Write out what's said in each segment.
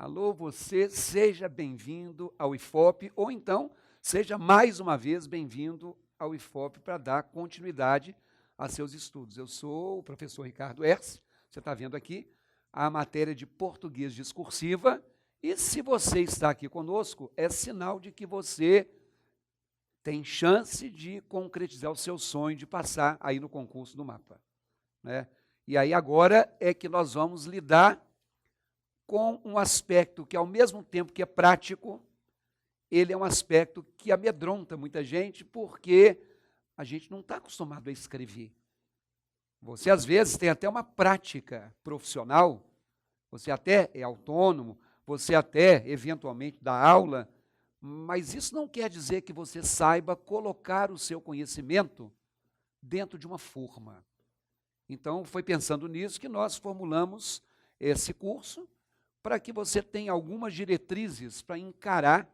Alô, você, seja bem-vindo ao IFOP, ou então, seja mais uma vez bem-vindo ao IFOP para dar continuidade a seus estudos. Eu sou o professor Ricardo Herce, você está vendo aqui a matéria de português discursiva, e se você está aqui conosco, é sinal de que você tem chance de concretizar o seu sonho de passar aí no concurso do MAPA, né? E aí agora é que nós vamos lidar com um aspecto que, ao mesmo tempo que é prático, ele é um aspecto que amedronta muita gente, porque a gente não está acostumado a escrever. Você, às vezes, tem até uma prática profissional, você até é autônomo, você até, eventualmente, dá aula, mas isso não quer dizer que você saiba colocar o seu conhecimento dentro de uma forma. Então, foi pensando nisso que nós formulamos esse curso, para que você tenha algumas diretrizes para encarar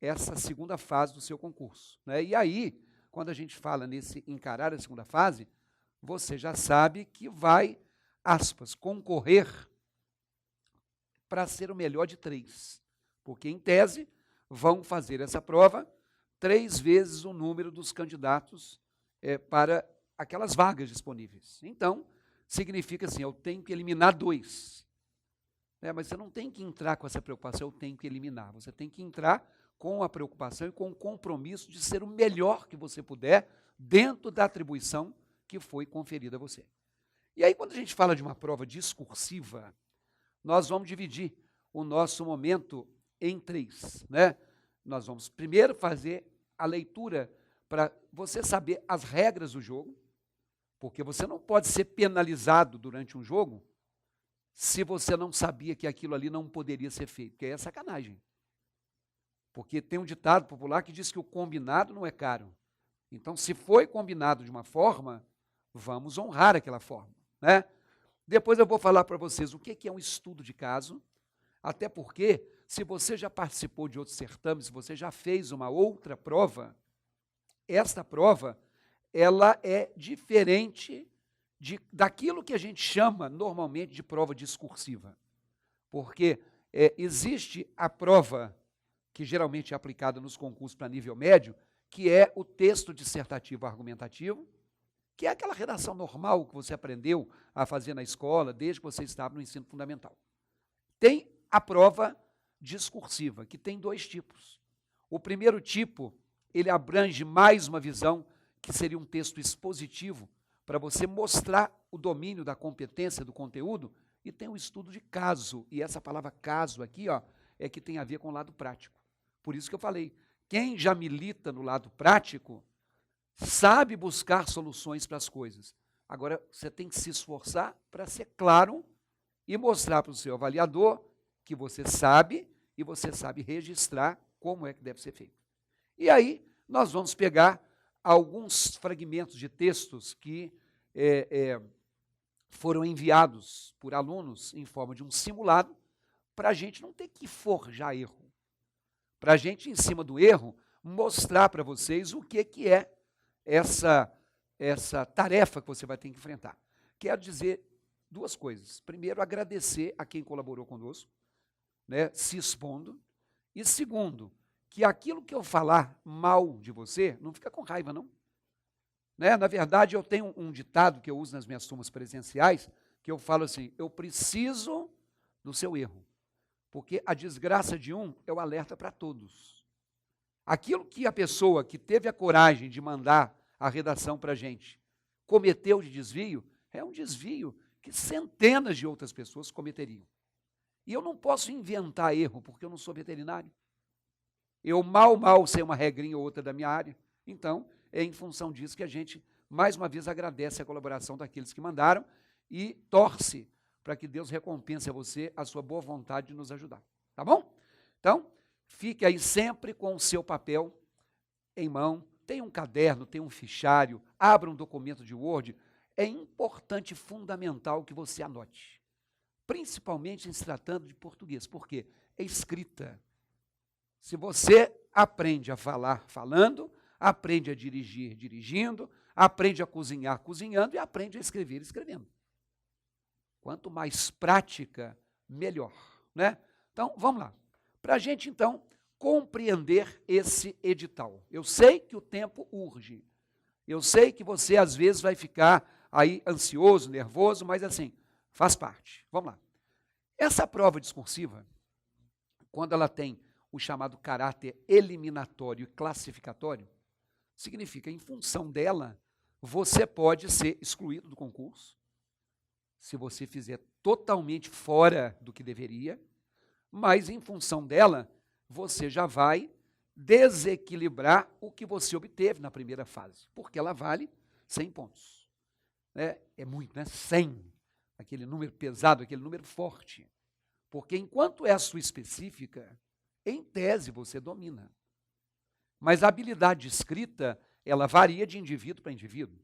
essa segunda fase do seu concurso, né? E aí, quando a gente fala nesse encarar a segunda fase, você já sabe que vai, aspas, concorrer para ser o melhor de 3, porque, em tese, vão fazer essa prova 3 vezes o número dos candidatos para aquelas vagas disponíveis. Então, significa assim, eu tenho que eliminar 2. Mas você não tem que entrar com essa preocupação, eu tenho que eliminar. Você tem que entrar com a preocupação e com o compromisso de ser o melhor que você puder dentro da atribuição que foi conferida a você. E aí, quando a gente fala de uma prova discursiva, nós vamos dividir o nosso momento em 3, né? Nós vamos primeiro fazer a leitura para você saber as regras do jogo, porque você não pode ser penalizado durante um jogo se você não sabia que aquilo ali não poderia ser feito, porque aí é sacanagem. Porque tem um ditado popular que diz que o combinado não é caro. Então, se foi combinado de uma forma, vamos honrar aquela forma, né? Depois eu vou falar para vocês o que é um estudo de caso, até porque, se você já participou de outros certames, se você já fez uma outra prova, esta prova, ela é diferente daquilo que a gente chama normalmente de prova discursiva. Porque existe a prova que geralmente é aplicada nos concursos para nível médio, que é o texto dissertativo argumentativo, que é aquela redação normal que você aprendeu a fazer na escola, desde que você estava no ensino fundamental. Tem a prova discursiva, que tem 2 tipos. O primeiro tipo, ele abrange mais uma visão, que seria um texto expositivo, para você mostrar o domínio da competência do conteúdo, e tem o estudo de caso, e essa palavra caso aqui, ó, é que tem a ver com o lado prático. Por isso que eu falei, quem já milita no lado prático, sabe buscar soluções para as coisas. Agora, você tem que se esforçar para ser claro e mostrar para o seu avaliador que você sabe e você sabe registrar como é que deve ser feito. E aí, nós vamos pegar alguns fragmentos de textos que foram enviados por alunos em forma de um simulado, para a gente não ter que forjar erro. Para a gente, em cima do erro, mostrar para vocês o que é essa tarefa que você vai ter que enfrentar. Quero dizer 2 coisas. Primeiro, agradecer a quem colaborou conosco, né, se expondo. E segundo, que aquilo que eu falar mal de você, não fica com raiva, não. Né? Na verdade, eu tenho um ditado que eu uso nas minhas turmas presenciais, que eu falo assim, eu preciso do seu erro, porque a desgraça de um é o alerta para todos. Aquilo que a pessoa que teve a coragem de mandar a redação para a gente cometeu de desvio, é um desvio que centenas de outras pessoas cometeriam. E eu não posso inventar erro, porque eu não sou veterinário. Eu mal sei uma regrinha ou outra da minha área. Então, é em função disso que a gente, mais uma vez, agradece a colaboração daqueles que mandaram e torce para que Deus recompense a você a sua boa vontade de nos ajudar. Tá bom? Então, fique aí sempre com o seu papel em mão, tem um caderno, tem um fichário, abra um documento de Word. É importante e fundamental que você anote, principalmente em se tratando de português, porque é escrita. Se você aprende a falar falando, aprende a dirigir dirigindo, aprende a cozinhar cozinhando e aprende a escrever escrevendo. Quanto mais prática, melhor, né? Então, vamos lá. Para a gente, então, compreender esse edital. Eu sei que o tempo urge. Eu sei que você, às vezes, vai ficar aí ansioso, nervoso, mas, assim, faz parte. Vamos lá. Essa prova discursiva, quando ela tem o chamado caráter eliminatório e classificatório, significa, em função dela, você pode ser excluído do concurso, se você fizer totalmente fora do que deveria, mas, em função dela, você já vai desequilibrar o que você obteve na primeira fase, porque ela vale 100 pontos. É muito, né? 100, aquele número pesado, aquele número forte. Porque enquanto é a sua específica, em tese você domina. Mas a habilidade de escrita, ela varia de indivíduo para indivíduo.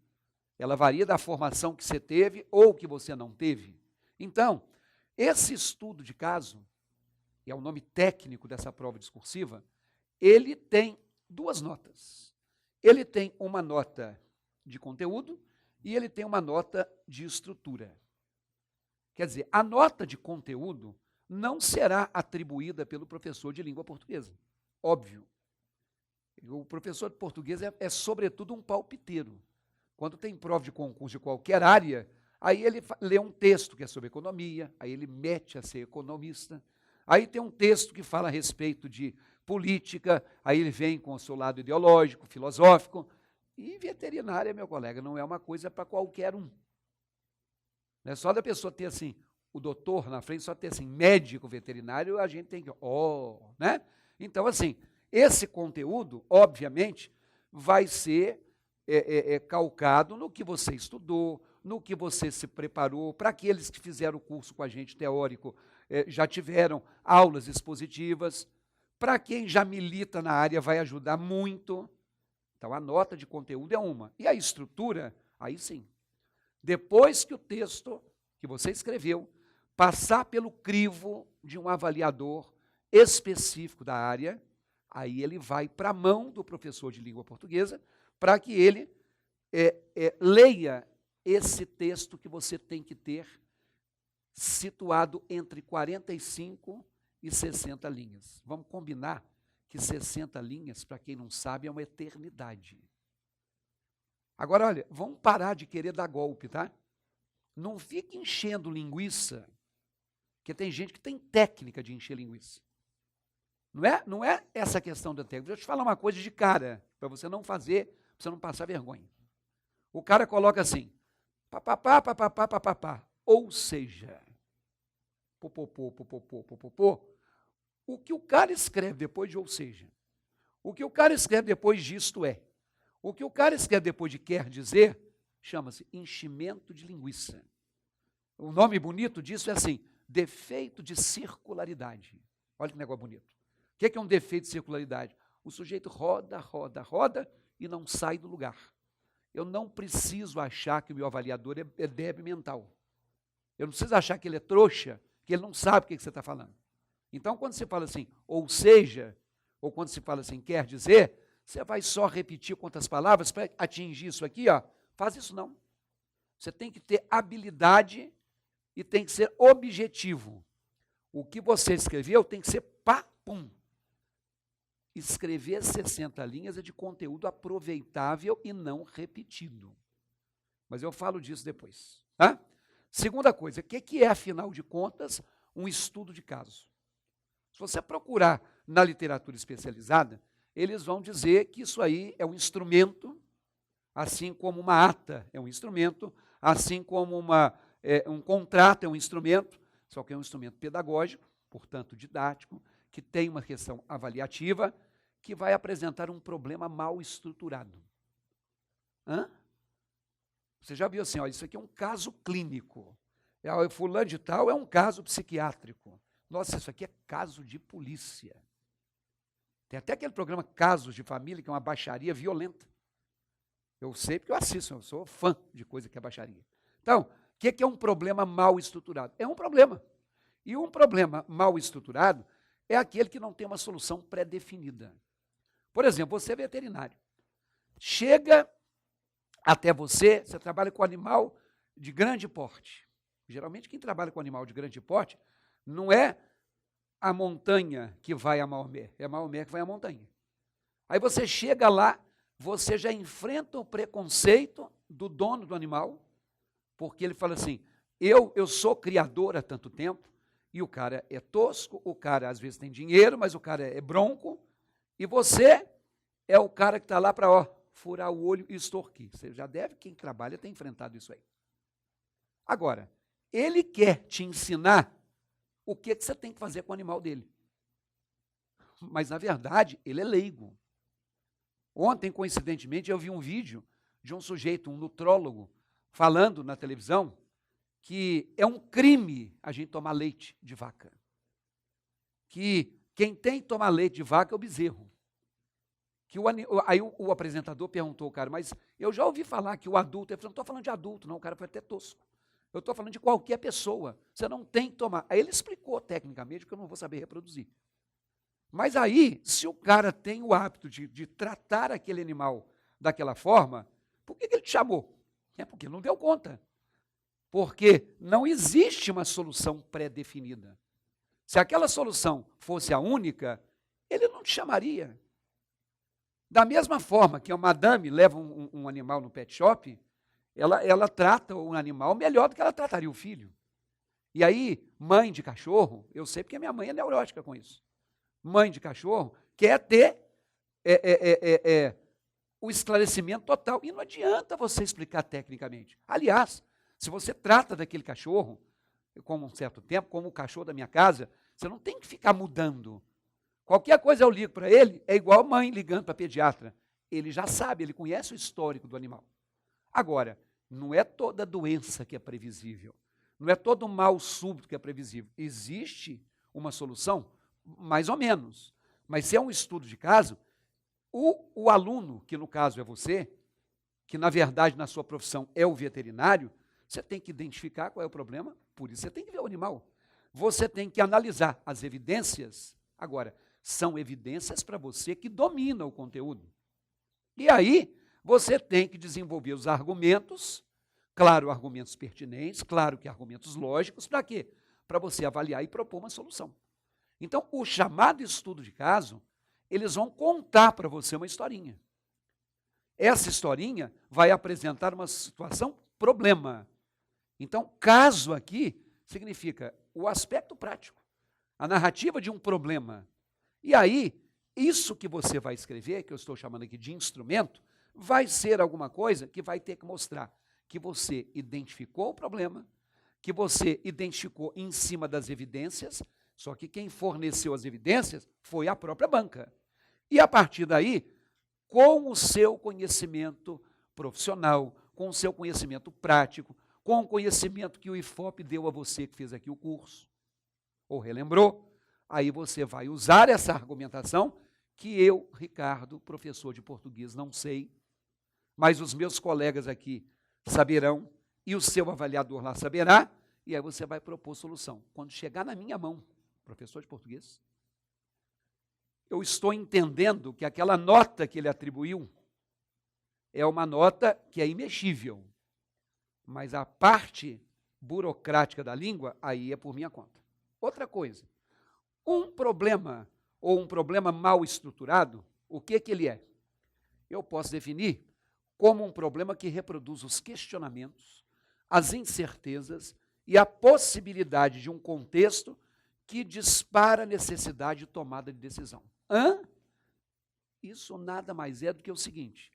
Ela varia da formação que você teve ou que você não teve. Então, esse estudo de caso, que é o nome técnico dessa prova discursiva, ele tem duas notas. Ele tem uma nota de conteúdo e ele tem uma nota de estrutura. Quer dizer, a nota de conteúdo não será atribuída pelo professor de língua portuguesa. Óbvio. O professor de português é sobretudo, um palpiteiro. Quando tem prova de concurso de qualquer área, aí ele lê um texto que é sobre economia, aí ele mete a ser economista. Aí tem um texto que fala a respeito de política, aí ele vem com o seu lado ideológico, filosófico. E veterinária, meu colega, não é uma coisa para qualquer um. Não é só da pessoa ter assim, o doutor na frente, só ter assim, médico veterinário, a gente tem que, né? Então, assim, esse conteúdo, obviamente, vai ser calcado no que você estudou, no que você se preparou. Para aqueles que fizeram o curso com a gente teórico, já tiveram aulas expositivas. Para quem já milita na área, vai ajudar muito. Então, a nota de conteúdo é uma. E a estrutura, aí sim. Depois que o texto que você escreveu passar pelo crivo de um avaliador específico da área, aí ele vai para a mão do professor de língua portuguesa para que ele leia esse texto que você tem que ter situado entre 45 e 60 linhas. Vamos combinar que 60 linhas, para quem não sabe, é uma eternidade. Agora, olha, vamos parar de querer dar golpe, tá? Não fique enchendo linguiça, porque tem gente que tem técnica de encher linguiça. Não é essa questão da técnica. Deixa eu te falar uma coisa de cara, para você não fazer, para você não passar vergonha. O cara coloca assim, papapá, papapá, papapá, ou seja, popopô, popopô, popopô. O que o cara escreve depois de ou seja, o que o cara escreve depois de isto é, o que o cara escreve depois de quer dizer, chama-se enchimento de linguiça. O nome bonito disso é assim, defeito de circularidade. Olha que negócio bonito. O que é um defeito de circularidade? O sujeito roda, roda, roda e não sai do lugar. Eu não preciso achar que o meu avaliador é débil mental. Eu não preciso achar que ele é trouxa, que ele não sabe o que você está falando. Então, quando você fala assim, ou seja, ou quando se fala assim, quer dizer, você vai só repetir quantas palavras para atingir isso aqui, ó. Faz isso não. Você tem que ter habilidade e tem que ser objetivo. O que você escreveu tem que ser pum. Escrever 60 linhas é de conteúdo aproveitável e não repetido. Mas eu falo disso depois. Tá? Segunda coisa, o que é, afinal de contas, um estudo de caso? Se você procurar na literatura especializada, eles vão dizer que isso aí é um instrumento, assim como uma ata é um instrumento, assim como um contrato é um instrumento, só que é um instrumento pedagógico, portanto didático, que tem uma questão avaliativa, que vai apresentar um problema mal estruturado. Você já viu assim, ó, isso aqui é um caso clínico. Fulano de tal é um caso psiquiátrico. Nossa, isso aqui é caso de polícia. Tem até aquele programa Casos de Família, que é uma baixaria violenta. Eu sei porque eu assisto, eu sou fã de coisa que é baixaria. Então, o que é um problema mal estruturado? É um problema. E um problema mal estruturado é aquele que não tem uma solução pré-definida. Por exemplo, você é veterinário. Chega até você trabalha com animal de grande porte. Geralmente, quem trabalha com animal de grande porte não é a montanha que vai a Maomé, é Maomé que vai à montanha. Aí você chega lá, você já enfrenta o preconceito do dono do animal, porque ele fala assim, eu sou criador há tanto tempo, e o cara é tosco, o cara às vezes tem dinheiro, mas o cara é bronco, e você é o cara que está lá para furar o olho e extorquir. Você já deve, quem trabalha, ter enfrentado isso aí. Agora, ele quer te ensinar o que você tem que fazer com o animal dele. Mas, na verdade, ele é leigo. Ontem, coincidentemente, eu vi um vídeo de um sujeito, um nutrólogo, falando na televisão que é um crime a gente tomar leite de vaca. Que quem tem que tomar leite de vaca é o bezerro. Aí o apresentador perguntou ao cara, mas eu já ouvi falar que o adulto, ele falou, não estou falando de adulto, não, o cara foi até tosco. Eu estou falando de qualquer pessoa, você não tem que tomar. Aí ele explicou tecnicamente, que eu não vou saber reproduzir. Mas aí, se o cara tem o hábito de tratar aquele animal daquela forma, por que ele te chamou? É porque não deu conta. Porque não existe uma solução pré-definida. Se aquela solução fosse a única, ele não te chamaria. Da mesma forma que a madame leva um animal no pet shop, ela trata o animal melhor do que ela trataria o filho. E aí, mãe de cachorro, eu sei porque minha mãe é neurótica com isso. Mãe de cachorro quer ter o esclarecimento total. E não adianta você explicar tecnicamente. Aliás, se você trata daquele cachorro, com um certo tempo, como o cachorro da minha casa, você não tem que ficar mudando. Qualquer coisa eu ligo para ele, é igual a mãe ligando para a pediatra. Ele já sabe, ele conhece o histórico do animal. Agora, não é toda doença que é previsível. Não é todo mal súbito que é previsível. Existe uma solução? Mais ou menos. Mas se é um estudo de caso, o aluno, que no caso é você, que na verdade na sua profissão é o veterinário, você tem que identificar qual é o problema, por isso você tem que ver o animal. Você tem que analisar as evidências. Agora, são evidências para você que domina o conteúdo. E aí, você tem que desenvolver os argumentos, claro, argumentos pertinentes, claro que argumentos lógicos, para quê? Para você avaliar e propor uma solução. Então, o chamado estudo de caso, eles vão contar para você uma historinha. Essa historinha vai apresentar uma situação problema. Então, caso aqui significa o aspecto prático, a narrativa de um problema. E aí, isso que você vai escrever, que eu estou chamando aqui de instrumento, vai ser alguma coisa que vai ter que mostrar que você identificou o problema, que você identificou em cima das evidências, só que quem forneceu as evidências foi a própria banca. E a partir daí, com o seu conhecimento profissional, com o seu conhecimento prático, com o conhecimento que o IFOP deu a você que fez aqui o curso, ou relembrou, aí você vai usar essa argumentação que eu, Ricardo, professor de português, não sei, mas os meus colegas aqui saberão, e o seu avaliador lá saberá, e aí você vai propor solução. Quando chegar na minha mão, professor de português, eu estou entendendo que aquela nota que ele atribuiu é uma nota que é imexível, mas a parte burocrática da língua, aí é por minha conta. Outra coisa, um problema ou um problema mal estruturado, o que ele é? Eu posso definir como um problema que reproduz os questionamentos, as incertezas e a possibilidade de um contexto que dispara a necessidade de tomada de decisão. Isso nada mais é do que o seguinte: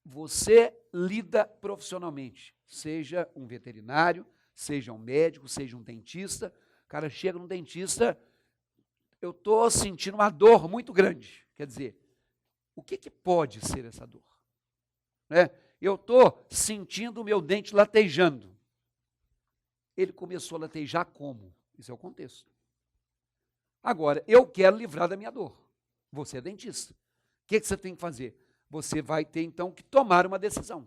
você lida profissionalmente, seja um veterinário, seja um médico, seja um dentista. O cara chega no dentista, eu estou sentindo uma dor muito grande. Quer dizer, o que pode ser essa dor? Eu estou sentindo o meu dente latejando. Ele começou a latejar como? Isso é o contexto. Agora, eu quero livrar da minha dor. Você é dentista. O que você tem que fazer? Você vai ter, então, que tomar uma decisão.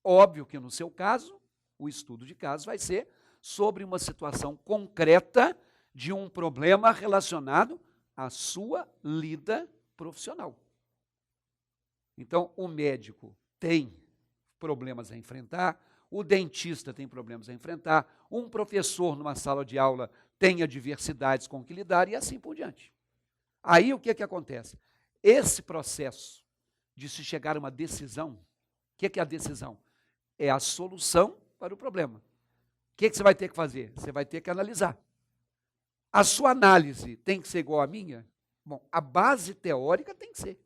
Óbvio que, no seu caso, o estudo de caso vai ser sobre uma situação concreta de um problema relacionado à sua lida profissional. Então, o médico tem problemas a enfrentar, o dentista tem problemas a enfrentar, um professor numa sala de aula tem adversidades com que lidar e assim por diante. Aí o que acontece? Esse processo de se chegar a uma decisão, o que é a decisão? É a solução para o problema. O que você vai ter que fazer? Você vai ter que analisar. A sua análise tem que ser igual à minha? Bom, a base teórica tem que ser.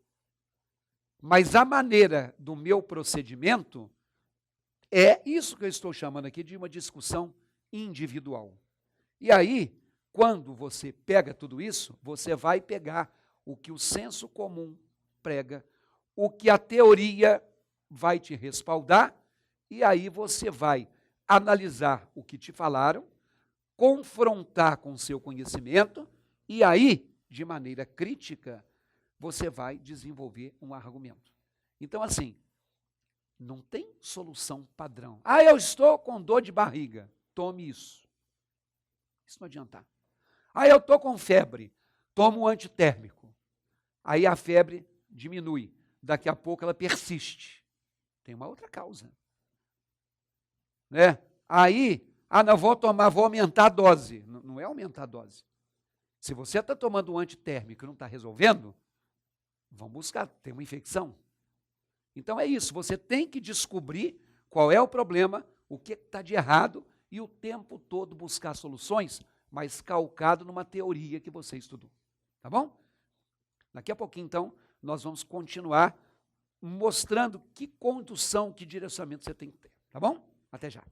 Mas a maneira do meu procedimento é isso que eu estou chamando aqui de uma discussão individual. E aí, quando você pega tudo isso, você vai pegar o que o senso comum prega, o que a teoria vai te respaldar, e aí você vai analisar o que te falaram, confrontar com o seu conhecimento, e aí, de maneira crítica, você vai desenvolver um argumento. Então, assim, não tem solução padrão. Ah, eu estou com dor de barriga, tome isso. Isso não adianta. Ah, eu estou com febre, toma um antitérmico. Aí a febre diminui, daqui a pouco ela persiste. Tem uma outra causa. Né? Aí, não, vou aumentar a dose. Não é aumentar a dose. Se você está tomando um antitérmico e não está resolvendo, vamos buscar, tem uma infecção. Então é isso, você tem que descobrir qual é o problema, o que está de errado e o tempo todo buscar soluções, mas calcado numa teoria que você estudou. Tá bom? Daqui a pouquinho, então, nós vamos continuar mostrando que condução, que direcionamento você tem que ter. Tá bom? Até já.